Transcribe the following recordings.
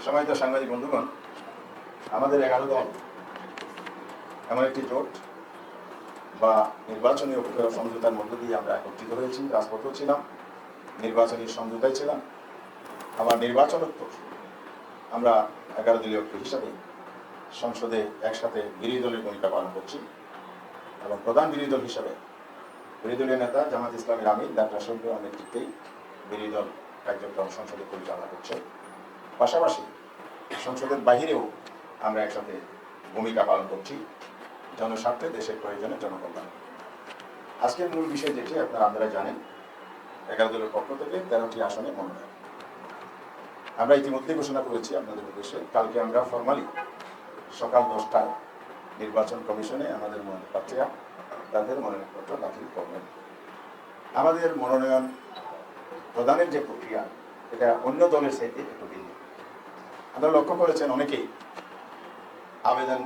সম্মানিত সাংবাদিক বন্ধুগণ, আমাদের 11 দল এমন একটি জোট বা নির্বাচনী সমঝোতার মধ্য দিয়ে আমরা একত্রিত হয়েছি, রাজপথেও ছিলাম, নির্বাচনী সমঝোতায় ছিলাম। আবার নির্বাচনোত্তর আমরা 11 দলীয় ঐক্য হিসাবে সংসদে একসাথে বিরোধী দলের ভূমিকা পালন করছি এবং প্রধান বিরোধী দল হিসাবে বিরোধী দলীয় নেতা জামাত ইসলামের আমির ডাক্তার শফিকুর নেতৃত্বেই বিরোধী দল কার্যক্রম সংসদে পরিচালনা করছে। পাশাপাশি সংসদের বাহিরেও আমরা একসাথে ভূমিকা পালন করছি জনস্বার্থে, দেশের প্রয়োজনে, জনকল্যাণে। আজকের মূল বিষয় যেটি আপনারা জানেন, 11 দলের পক্ষ থেকে 13টি আসনে মনোনয়ন আমরা ইতিমধ্যে ঘোষণা করেছি আপনাদের উদ্দেশ্যে। কালকে আমরা ফরমালি সকাল 10টায় নির্বাচন কমিশনে আমাদের মনোনয়নপ্রার্থীরা তাদের মনোনয়নপত্র দাখিল করবেন। আমাদের মনোনয়ন প্রদানের যে প্রক্রিয়া, এটা অন্য দলের চাইতে একটু ভিন্ন। আপনারা লক্ষ্য করেছেন, অনেকেই আবেদন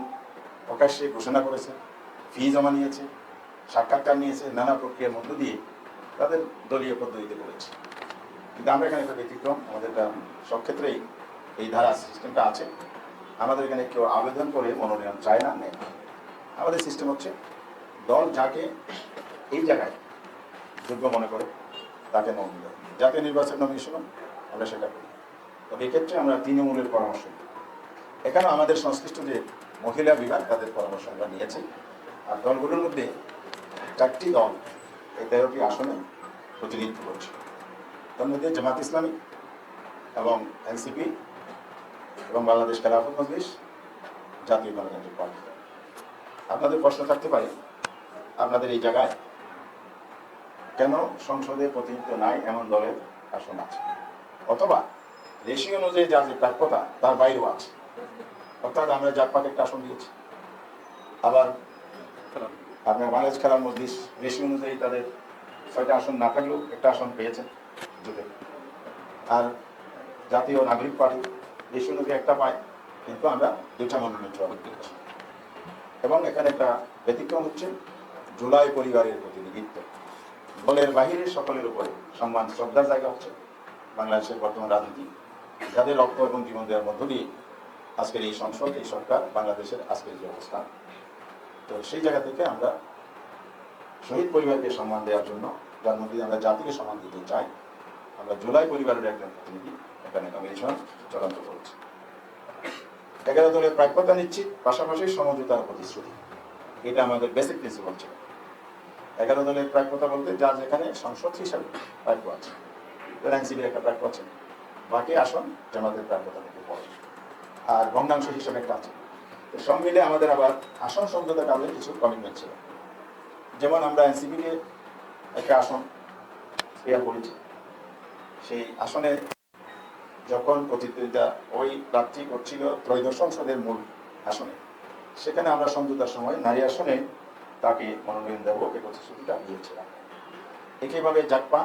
প্রকাশ্যে ঘোষণা করেছে, ফি জমা নিয়েছে, সাক্ষাৎকার নিয়েছে, নানা প্রক্রিয়ার মধ্য দিয়ে তাদের দলীয় পদ্ধতিতে করেছে। কিন্তু আমরা এখানে একটা ব্যতিক্রম, আমাদের সব ক্ষেত্রেই এই ধারা সিস্টেমটা আছে। আমাদের এখানে কেউ আবেদন করে মনোনয়ন চায় না, নেয়। আমাদের সিস্টেম হচ্ছে দল যাকে এই জায়গায় যোগ্য মনে করে তাকে নমিনেশন দেয়। জাতীয় নির্বাচন নমিনেশন আমরা সেটা করি। তবে এক্ষেত্রে আমরা তৃণমূলের পরামর্শ নিই। এখানে আমাদের সংশ্লিষ্ট যে মহিলা বিভাগ, তাদের পরামর্শ আমরা নিয়েছি। আর দলগুলোর মধ্যে 4টি দল এই 13টি আসনে প্রতিনিধিত্ব করছে। তার মধ্যে জামাত ইসলামী এবং এনসিপি এবং বাংলাদেশ খেলাফত মজলিস, জাতীয় গণতান্ত্রিক পার্টি। আপনাদের প্রশ্ন থাকতে পারে, আপনাদের এই জায়গায় কেন সংসদে প্রতিনিধিত্ব নাই এমন দলের আসন আছে, অথবা রেশিও অনুযায়ী যার যে প্রাপ্যতা তার বাইরেও আছে। অর্থাৎ আমরা জাতপাত একটা আসন দিয়েছি, আবার আপনার বাংলাদেশ খেলার মজলিস রেশিও অনুযায়ী তাদের 6টা আসন না থাকলেও একটা আসন পেয়েছেন জোটে। আর জাতীয় নাগরিক পার্টি রেশিও অনুযায়ী একটা পায়, কিন্তু আমরা 2টা মনোনয়ন পেয়েছি। এবং এখানে একটা ব্যতিক্রম হচ্ছে জুলাই পরিবারের প্রতিনিধিত্ব। দলের বাহিরের সকলের উপরে সম্মান শ্রদ্ধার জায়গা হচ্ছে বাংলাদেশের বর্তমান রাজনীতি, যাদের রক্ত এবং জীবন দেওয়ার মধ্য দিয়ে আজকের এই সংসদ, এই সরকার, বাংলাদেশের আজকের যে অবস্থান। তো সেই জায়গা থেকে আমরা শহীদ পরিবারকে সম্মান দেওয়ার জন্য, যার মধ্যে আমরা জাতিকে সম্মান দিতে চাই, আমরা জুলাই পরিবারের একজন প্রতিনিধি এখানে নমিনেশন চূড়ান্ত করেছি। 11 দলের প্রাপ্যতা নিশ্চিত, পাশাপাশি সমঝোতার প্রতিশ্রুতি, এটা আমাদের বেসিক প্রিন্সিপাল ছিল। 11 দলের প্রাপ্যতা বলতে যার যেখানে সংসদ হিসাবে প্রাপ্য আছে, এনসিপির একটা প্রাপ্য আছে, বাকি আসন জামাতের প্রাপ্যতা থেকে পড়ে, আর ভগ্নাংশ হিসাবে একটা আছে। সব মিলে আমাদের আবার আসন সমঝোতা কারণে কিছু কমিটমেন্ট ছিল। যেমন আমরা এনসিপিকে একটা আসন স্পেয়ার করেছি, সেই আসনে যখন প্রতিদ্বন্দ্বিতা ওই প্রার্থী করছিল ত্রয়োদশ সংসদের মূল আসনে, সেখানে আমরা সমঝোতার সময় নারী আসনে তাকে মনোনয়ন দেবো এই প্রতিশ্রুতিটা দিয়েছিলাম। একইভাবে জাকপা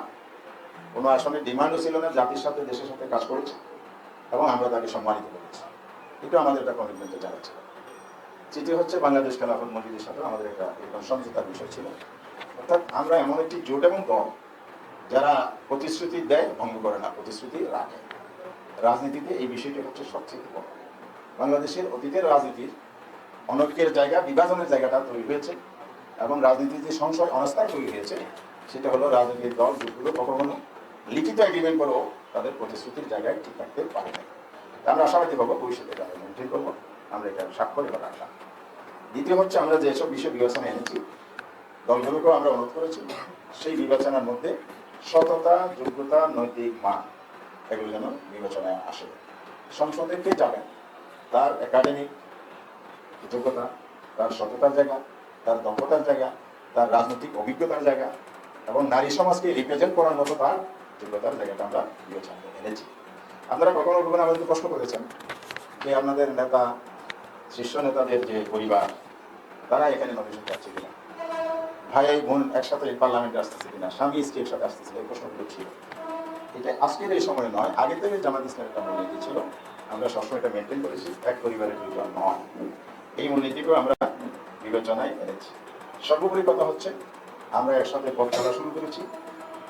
কোনো আসনের ডিমান্ডও ছিল না, জাতির সাথে, দেশের সাথে কাজ করেছে এবং আমরা তাকে সম্মানিত করেছি। এটা আমাদের একটা কমিটমেন্টে জানা ছিল। তৃতীয় হচ্ছে বাংলাদেশ খেলাফত মজলিসের সাথে আমাদের একটা এরকম সমঝোতার বিষয় ছিল। অর্থাৎ আমরা এমন একটি জোট এবং দল যারা প্রতিশ্রুতি দেয়, ভঙ্গ করে না, প্রতিশ্রুতি রাখে। রাজনীতিতে এই বিষয়টি হচ্ছে সবচেয়ে বড়। বাংলাদেশের অতীতের রাজনীতির অনৈক্যের জায়গা, বিভাজনের জায়গাটা তৈরি হয়েছে এবং রাজনীতির যে সংশয়, অনাস্থা তৈরি হয়েছে, সেটা হলো রাজনৈতিক দল জোটগুলো কখনো লিখিত এগ্রিমেন্ট করেও তাদের প্রতিশ্রুতির জায়গায় ঠিক রাখতে পারে না। আমরা আশাবাদী হবো ভবিষ্যতে এটা মেনটেন করবো, আমরা এটা স্বাক্ষর এবার রাখলাম। দ্বিতীয় হচ্ছে আমরা যেসব বিষয় বিবেচনা এনেছি, দলগুলোকেও আমরা অনুরোধ করেছি সেই বিবেচনার মধ্যে সততা, যোগ্যতা, নৈতিক মান এগুলো যেন বিবেচনায় আসে। সংসদে কে যাবেন, তার একাডেমিক যোগ্যতা, তার সততার জায়গা, তার দক্ষতার জায়গা, তার রাজনৈতিক অভিজ্ঞতার জায়গা এবং নারী সমাজকে রিপ্রেজেন্ট করার মতো তার যোগ্যতার জায়গাটা আমরা বিবেচনা এনেছি। আপনারা কখনো কখনো আমাদের প্রশ্ন করেছেন যে আপনাদের নেতা, শীর্ষ নেতাদের যে পরিবার, তারা এখানে নমিনেশন পাচ্ছে কিনা, ভাই বোন একসাথে পার্লামেন্টে আসতেছে কিনা, স্বামী স্ত্রী একসাথে আসতেছে, এই প্রশ্নগুলো ছিল। এটা আজকের এই সময় নয়, আগে থেকে জামাত ইসলামের একটা মূলনীতি ছিল, আমরা সবসময় এটা মেনটেন করেছি, এক পরিবারের দুইজন নয়, এই মূলনীতিকেও আমরা বিবেচনায় এনেছি। সর্বোপরি কথা হচ্ছে আমরা একসাথে পথ চলা শুরু করেছি,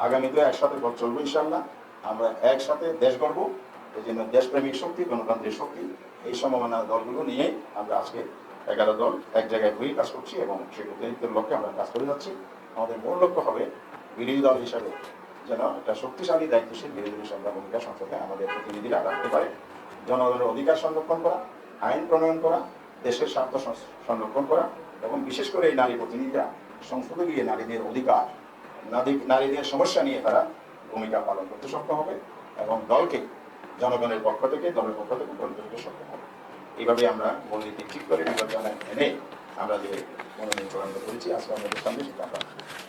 আগামীতেও একসাথে পথ চলবো ইনশাআল্লাহ। আমরা একসাথে দেশ গড়ব এই জন্য দেশপ্রেমিক শক্তি, গণতান্ত্রিক শক্তি, এই সমমানা দলগুলো নিয়ে আমরা আজকে 11 দল এক জায়গায় হয়ে কাজ করছি এবং সেই প্রতিনিধিত্বের লক্ষ্যে আমরা কাজ করে যাচ্ছি। আমাদের মূল লক্ষ্য হবে বিরোধী দল হিসাবে যেন একটা শক্তিশালী দায়িত্বশীল বিরোধী সংখ্যা ভূমিকা সংসদে আমাদের প্রতিনিধিরা রাখতে পারে। জনগণের অধিকার সংরক্ষণ করা, আইন প্রণয়ন করা, দেশের স্বার্থ সংরক্ষণ করা এবং বিশেষ করে এই নারী প্রতিনিধিরা সংসদে গিয়ে নারীদের অধিকার, নারীদের সমস্যা নিয়ে তারা ভূমিকা পালন করতে সক্ষম হবে এবং দলকে জনগণের পক্ষ থেকে, দলের পক্ষ থেকে পরিচালিত সক্ষম হবে। এইভাবে আমরা মূলনীতি ঠিক করে নির্বাচনে এনে আমরা যে মনোনয়ন চূড়ান্ত করেছি আজকে আমাদের সামনে সেটা আমরা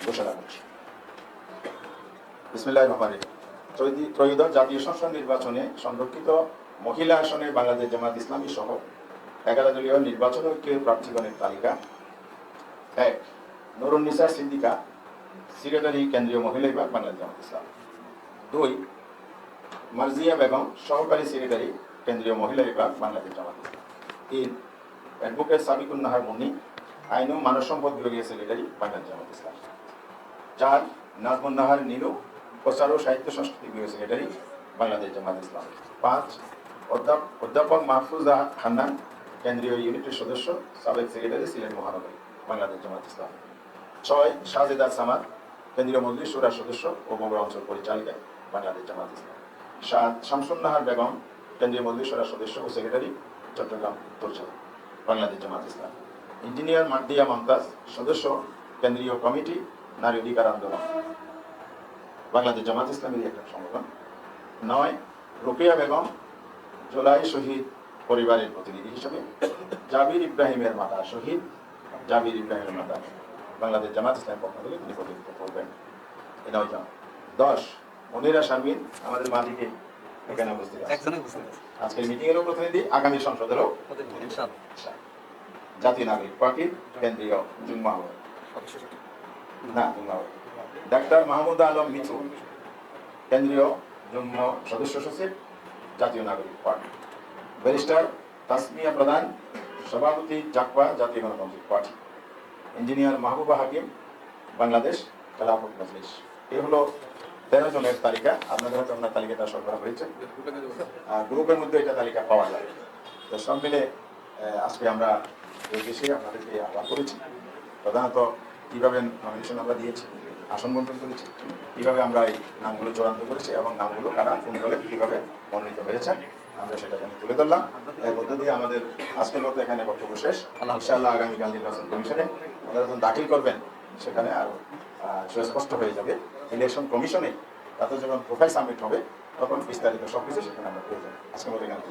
ঘোষণা করছি। বিসমিল্লাহির রহমানির রহিম। ত্রয়োদশ জাতীয় সংসদ নির্বাচনে সংরক্ষিত মহিলা আসনে বাংলাদেশ জামাত ইসলামী সহ 11 দলীয় নির্বাচন ঐক্যের প্রার্থীগণের তালিকা: 1 নুরুন্নিসা সিদ্দিকা, সেক্রেটারি, কেন্দ্রীয় মহিলা বিভাগ, বাংলাদেশ জামাত ইসলাম। 2 মার্জিয়া বেগম, সহকারী সেক্রেটারি, কেন্দ্রীয় মহিলা বিভাগ, বাংলাদেশ জামাত ইসলাম। 3 অ্যাডভোকেট সাবিকুন নাহার মুন্নি, আইন ও মানব সম্পদ বিভাগীয় সেক্রেটারি, বাংলাদেশ জামাত ইসলাম। 4 নাজমুন নাহার নীলু, প্রচার ও সাহিত্য সংস্কৃতি বিভাগীয় সেক্রেটারি, বাংলাদেশ জামাত ইসলাম। 5 অধ্যাপক মাহফুজা হান্নান, কেন্দ্রীয় ইউনিটের সদস্য, সাবেক সেক্রেটারি, সিলেট মহানগরী, বাংলাদেশ জামাত ইসলাম। 6 শাহজেদা সামাদ, কেন্দ্রীয় মজলিস শুরার সদস্য ও বগুড়া অঞ্চল পরিচালিকা, বাংলাদেশ জামাত ইসলাম। 7 শামসুন নাহার বেগম, কেন্দ্রীয় মজলিস শুরার সদস্য ও সেক্রেটারি, চট্টগ্রাম উত্তর জেলা, বাংলাদেশ জামাত ইসলাম। ইঞ্জিনিয়ার মাহদিয়া মমতাজ, সদস্য, কেন্দ্রীয় কমিটি, নারী অধিকার আন্দোলন, বাংলাদেশ জামাত ইসলামের একটা সংগঠন। 9 রোকেয়া বেগম, জুলাই শহীদ পরিবারের প্রতিনিধি হিসেবে, জাবির ইব্রাহিমের মাতা, শহীদ জাবির ইব্রাহিমের মাতা, বাংলাদেশ জামাত ইসলামের পক্ষ থেকে তিনি প্রতিনিধিত্ব করবেন। এ 9 জন। 10 মনিরা শারমিন, আমাদের মাটিকে এখানে উপস্থিত আছে, আজকের মিটিং এরও প্রতিনিধি, আগামী সংসদেরও জাতীয় নাগরিক পার্টির কেন্দ্রীয় যুগ্ম ডাক্তার মাহমুদ আলম মিঠু, কেন্দ্রীয় যুগ্ম সদস্য সচিব, জাতীয় নাগরিক পার্টি। ব্যারিস্টার তাসমিয়া প্রধান, সভাপতি, জাকপা, জাতীয় গণতান্ত্রিক পার্টি। ইঞ্জিনিয়ার মাহবুবা হাকিম, বাংলাদেশ খেলাফত মজলিস। এই হলো 13 জনের তালিকা। আপনাদের হয়তো আপনার তালিকাটা সরবরাহ হয়েছে, গ্রুপের মধ্যে এটা তালিকা পাওয়া যায়। তো সব মিলে আজকে আমরা এই বিষয়ে আপনাদেরকে আহ্বান করেছি। প্রধানত কীভাবে নমিনেশন আমরা দিয়েছি, আসন বন্টন করেছি, কীভাবে আমরা এই নামগুলো চূড়ান্ত করেছি এবং নামগুলো কারা কোন দলে কীভাবে মনোনীত হয়েছে আমরা সেটা এখানে তুলে ধরলাম। এর মধ্যে দিয়ে আমাদের আজকের মতো এখানে বক্তব্য শেষ। ইনশাআল্লাহ আগামীকাল নির্বাচন কমিশনে আপনারা যখন দাখিল করবেন সেখানে আরও সুস্পষ্ট হয়ে যাবে। ইলেকশন কমিশনে তাতে যখন প্রোফাইল সাবমিট হবে তখন বিস্তারিত সব কিছু সেখানে আমরা পেয়ে যাবো। আজকের মতো এখানে